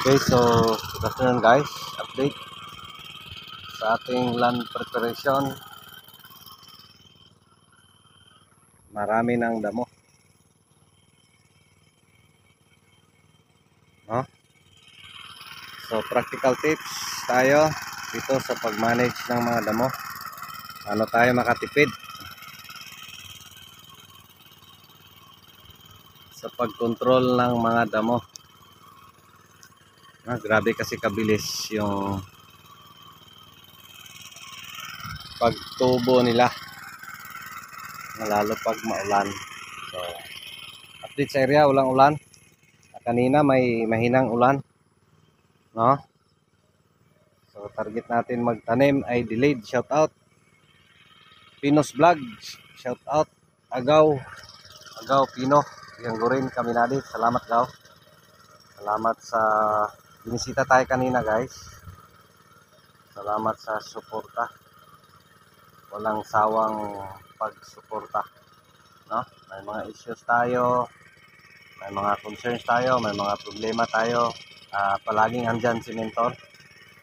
Okay, so good afternoon guys. Update sa ating land preparation. Marami ng damo. No? So practical tips tayo dito sa pag-manage ng mga damo. Ano tayo makatipid sa pag-control ng mga damo. Grabe kasi kabilis yung pagtubo nila, lalo pag maulan. So update sa area, walang ulan. Kanina may mahinang ulan, no? So target natin magtanim ay delayed. Shout out Pinos Vlog, shout out Agaw Pino yang gurin kami nadi. Salamat Gaw, salamat sa binisita tayo kanina guys. Salamat sa suporta, walang sawang pagsuporta, no? May mga issues tayo, may mga concerns tayo, may mga problema tayo, palaging andyan si Mentor.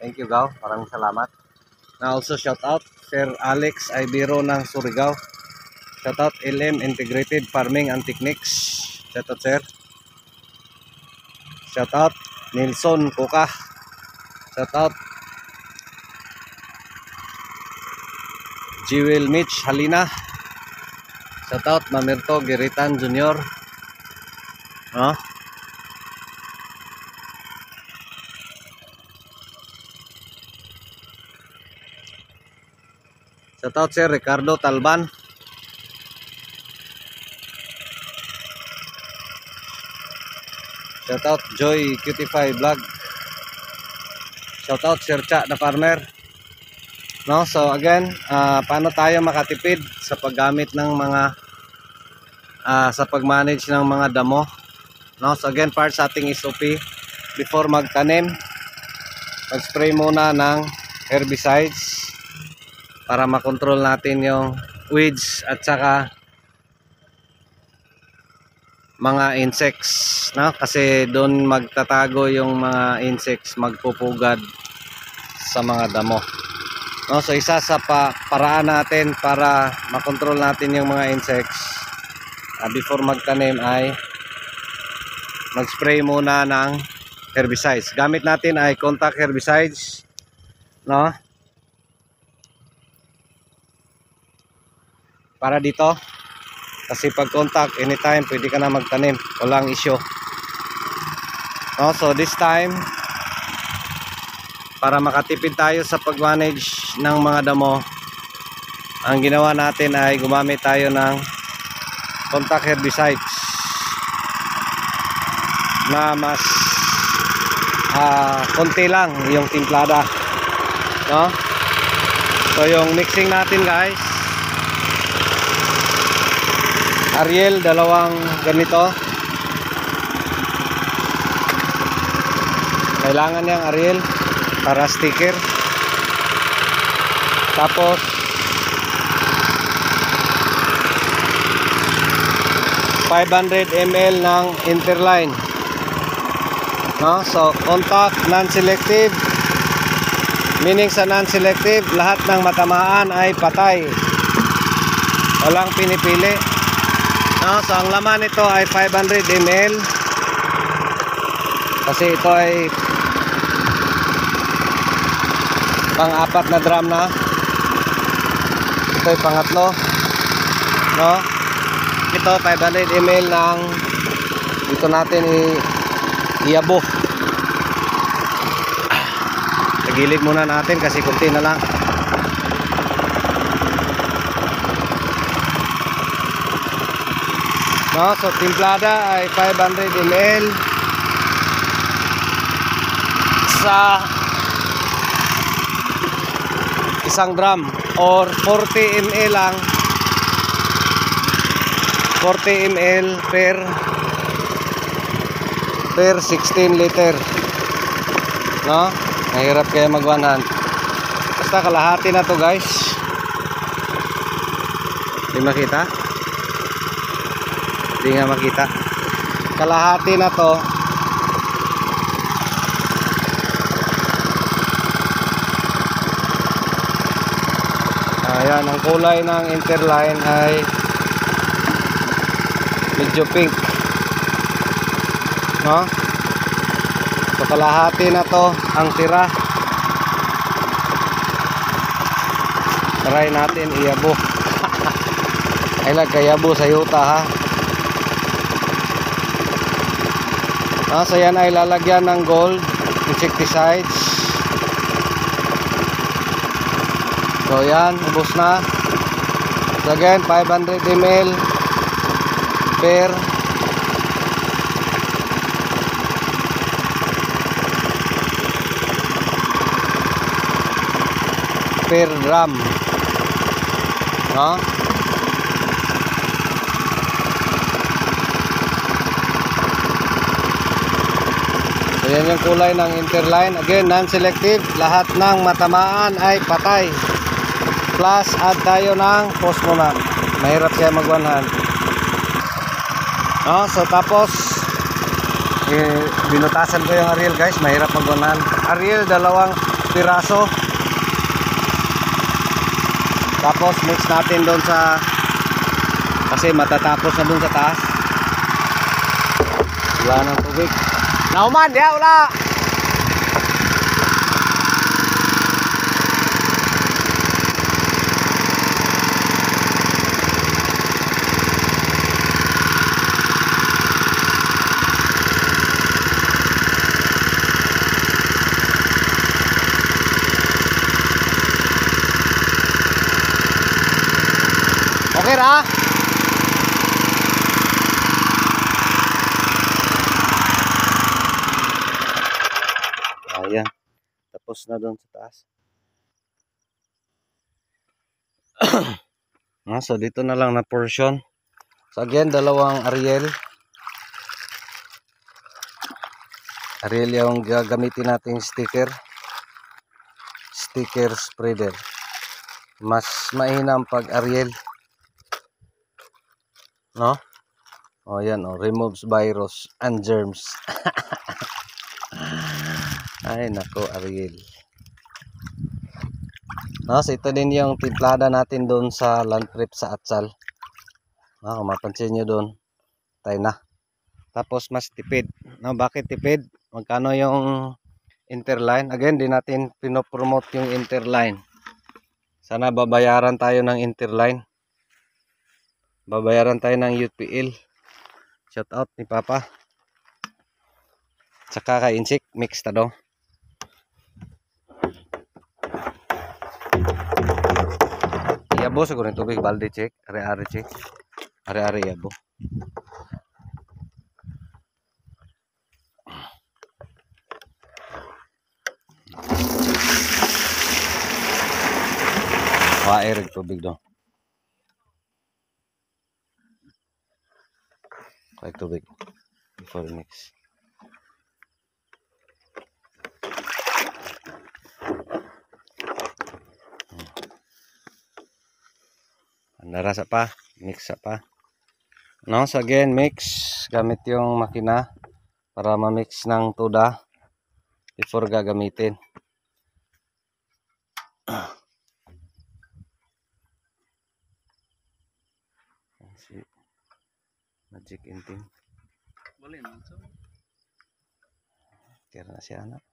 Thank you Gaw, maraming salamat. Na also shout out Sir Alex Ibero ng Surigao. Shout out LM Integrated Farming and Techniques. Shout out sir. Shout out Nelson Kuka. Shout out Jewel Mitch Halina. Shout out Mamirto Giritan Jr. No? Shout out Sir Ricardo Talban. Shout out Joy Cutify Vlog. Shout out Sir Cha na farmer. No, so again, paano tayo makatipid sa paggamit ng mga sa pag-manage ng mga damo? No, so again, part sa ating SOP before magtanim, mag-spray muna ng herbicides para makontrol natin yung weeds at saka mga insects, no? Kasi doon magtatago yung mga insects, magpupugad sa mga damo. No, so isa sa paraan natin para makontrol natin yung mga insects before magtanim ay mag-spray muna ng herbicides. Gamit natin ay contact herbicides, no? Para dito, kasi pag contact anytime pwede ka na magtanim, walang issue. No, so this time para makatipid tayo sa pag-manage ng mga damo, ang ginawa natin ay gumamit tayo ng contact herbicides na mas konti lang yung timplada, no? So yung mixing natin guys, Ariel, dalawang ganito. Kailangan niyang Ariel para sticker. Tapos $500 ml ng Interline, no? So contact non-selective, meaning sa non-selective lahat ng matamaan ay patay, walang pinipili, no? So ang laman nito ay 500 ml kasi ito ay pang-apat na drum na. Ito ay pangatlo, no? Ito 500 ml ng dito natin iabo. Tagilid muna natin kasi kunti na lang. No, so timplada ay 500 ml sa isang drum or 40 ml lang, 40 ml per 16 liter, no? Mahirap kaya mag-100. Basta kalahati na to guys. Di makita? Di nga makita. Kalahati na to Ayan, ang kulay ng interline ay medyo pink, no? So kalahati na to ang tira. Try natin iyabo. Ay kayabo sa yuta, ha. So yan ay lalagyan ng gold insecticides. So yan, ubos na. So again, 500 ml per drum, no? So yan yung kulay ng interline. Again, non-selective. Lahat ng matamaan ay patay. Plus add tayo ng Phosmonac. Mahirap kaya mag-100. No? So tapos binutasan ko yung Ariel, guys. Mahirap mag-100. Ariel, 2 piraso. Tapos mix natin doon sa, kasi matatapos na doon sa taas. Wala ng tubig. Nauman, ya, wala. Okay ra? Ayan. Tapos na doon sa taas. So dito na lang na portion. So again, 2 Ariel. Ariel yung gagamitin nating sticker. Sticker spreader. Mas mainam pag Ariel. No? Oh, yan, oh, removes virus and germs. Ay, nako, Ariel. No, so ito din yung timplada natin doon sa land prep sa Atsal. No, kung mapansin nyo doon, tayo na. Tapos mas tipid. No, bakit tipid? Magkano yung interline? Again, di natin pinopromote yung interline. Sana babayaran tayo ng interline. Babayaran tayo ng UPL. Shout out ni Papa. Tsaka kay Insik, mix ta daw. Iyabo siguro yung tubig, balde check. Are-are check. Are-are iyabo. Waer tubig daw. Kay tubig before mix. Narasa pa, mix pa. No, so again, mix gamit yung makina para ma-mix ng tuda before gagamitin. Magic inting. Boleh langsung. Tira na siya anak.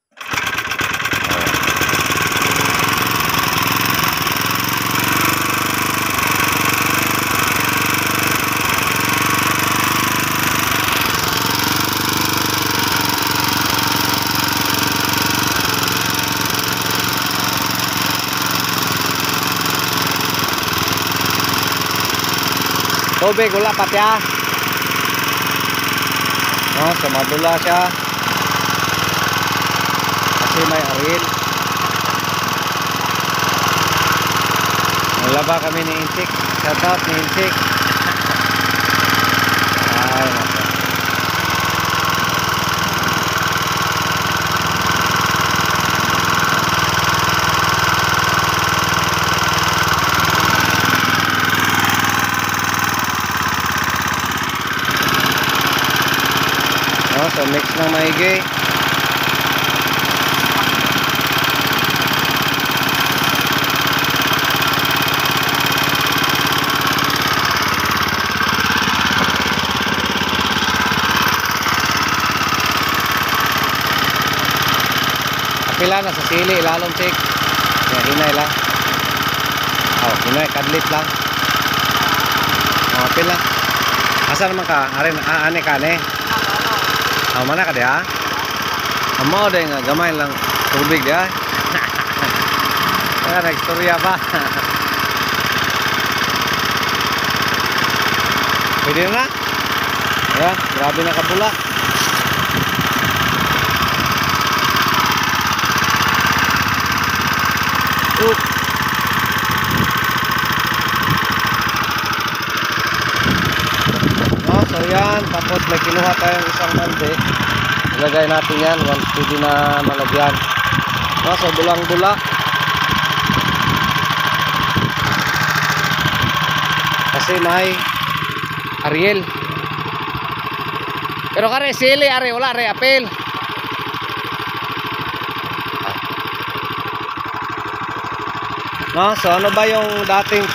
Tubig, wala pa siya. No, so madula siya. Kasi may Ariel. Naglaba kami ni Insik. Shout out ni Insik. Ay, nako. So mix ng maigi. pila na sa sili lalong tik. Yan, hinay lang. Oh, hinay, kadlit lang. Oh, pila. Asa naman ka? Ane ka, ne? Oh, mana ka diha? Amo din nga, gamay lang tubig diha. Kaya nagstorya pa. Pwede na? Ayan, grabe na kabula. So yan, tapos may kinuha tayong isang balde. Ilagay natin yan once pwede na malagyan. So bulang-bula. Kasi may Ariel. Pero kare sili are wala are apel. So ano ba yung dating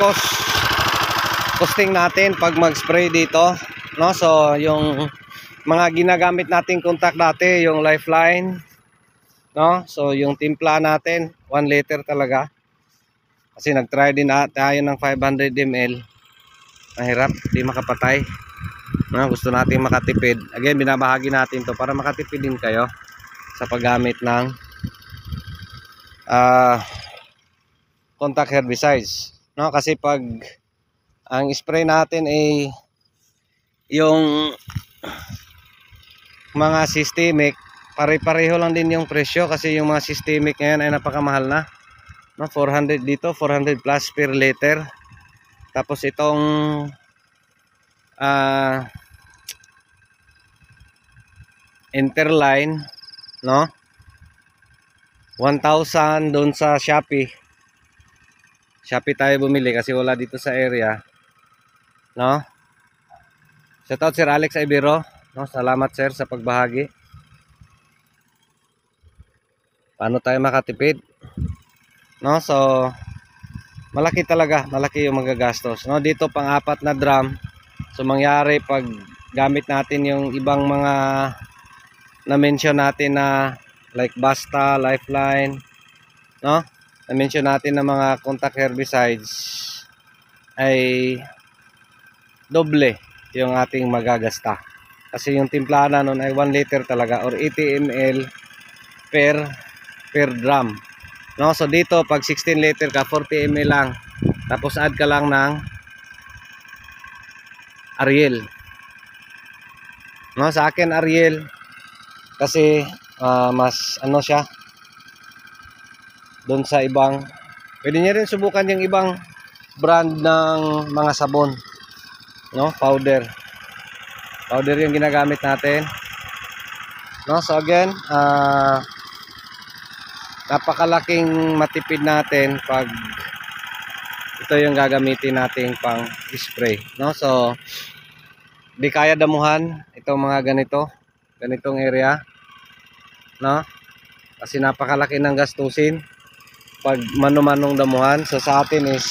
costing natin pag mag-spray dito? So yung mga ginagamit nating contact dati, yung Lifeline, so yung timpla natin 1 liter talaga. Kasi nag-try din tayo ng 500 ml. Mahirap, di makapatay. Gusto natin makatipid. Again, binabahagi natin to para makatipid din kayo sa paggamit ng contact herbicides. Kasi pag ang spray natin ay yung mga systemic, pare-pareho lang din yung presyo kasi yung mga systemic ngayon ay napakamahal na. 400 dito, 400 plus per liter. Tapos itong Interline 1,000 doon sa Shopee tayo bumili kasi wala dito sa area. Shout out Sir Alex Ibero. Salamat sir sa pagbahagi. Paano tayo makatipid? So malaki talaga, malaki yung magagastos. Dito pang-4 na drum. So mangyari pag gamit natin yung ibang mga na-mention natin na like Basta, Lifeline, na-mention natin na mga contact herbicides ay doble yung ating magagasta. Kasi yung timplana nun ay 1 liter talaga or 80 ml per drum. So dito pag 16 liter ka 40 ml lang. Tapos add ka lang ng Ariel. Sa akin Ariel kasi mas siya doon sa ibang. Pwede niyo rin subukan yung ibang brand ng mga sabon. Powder yung ginagamit natin. So again, napakalaking matipid natin pag ito yung gagamitin nating pang spray. So di kaya damuhan itong mga ganitong area, kasi napakalaki ng gastusin pag mano-manong damuhan. So sa atin is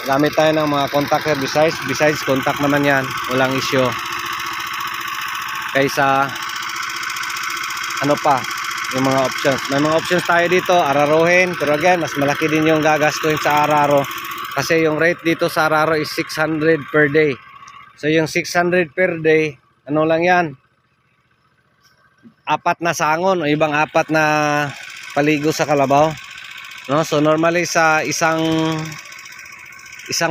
gamit tayo ng mga contact herbicides. Besides contact naman yan, walang issue. Kaysa yung mga options. May mga options tayo dito, ararohin. Pero again, mas malaki din yung gagastuhin sa araro. Kasi yung rate dito sa araro is 600 per day. So yung 600 per day, lang yan? 4 na sangon o ibang 4 na paligo sa kalabaw. So normally sa isang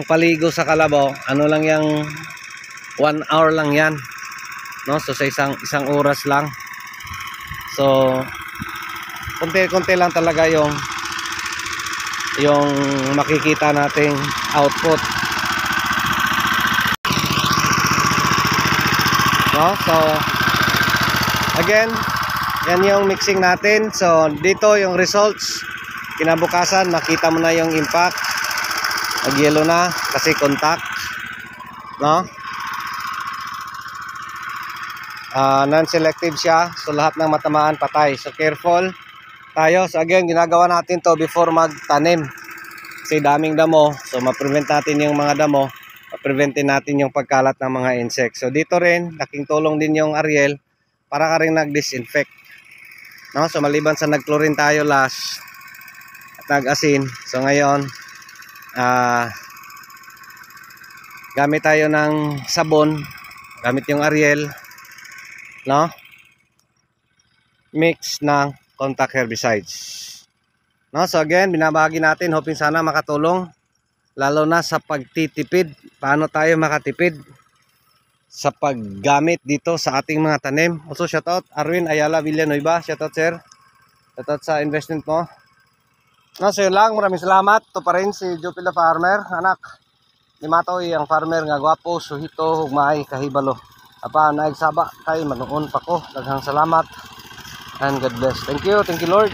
paligo sa kalabaw, lang yang 1 hour lang yan. So sa isang oras lang. So konti-konti lang talaga yung makikita nating output. So again, yan yung mixing natin. So dito yung results. Kinabukasan makita mo na yung impact. Mag-yellow na kasi contact. Non-selective siya. So lahat ng matamaan patay. So careful tayo. So again, ginagawa natin to before magtanim. Kasi daming damo. So ma-prevent natin yung mga damo. Ma-preventin natin yung pagkalat ng mga insects. So dito rin, laking tulong din yung Ariel para ka rin nag-disinfect. No? So maliban sa nag-chlorine tayo last at nag-asin. So ngayon, gamit tayo ng sabon, gamit yung Ariel, no? Mix ng contact herbicides. No? So again, binabahagi natin, hoping sana makatulong lalo na sa pagtitipid. Paano tayo makatipid sa paggamit dito sa ating mga tanim. Also shoutout Arwin Ayala Villanueva, shoutout sir. Shoutout sa investment mo. No, so yun lang, maraming salamat. Ito pa rin si Jupil the Farmer, anak ni Matoy, ang farmer nga gwapo, suhito, hugmay, kahibalo. Apa, naigsaba kay manoon pa ko. Daghang salamat and God bless. Thank you Lord.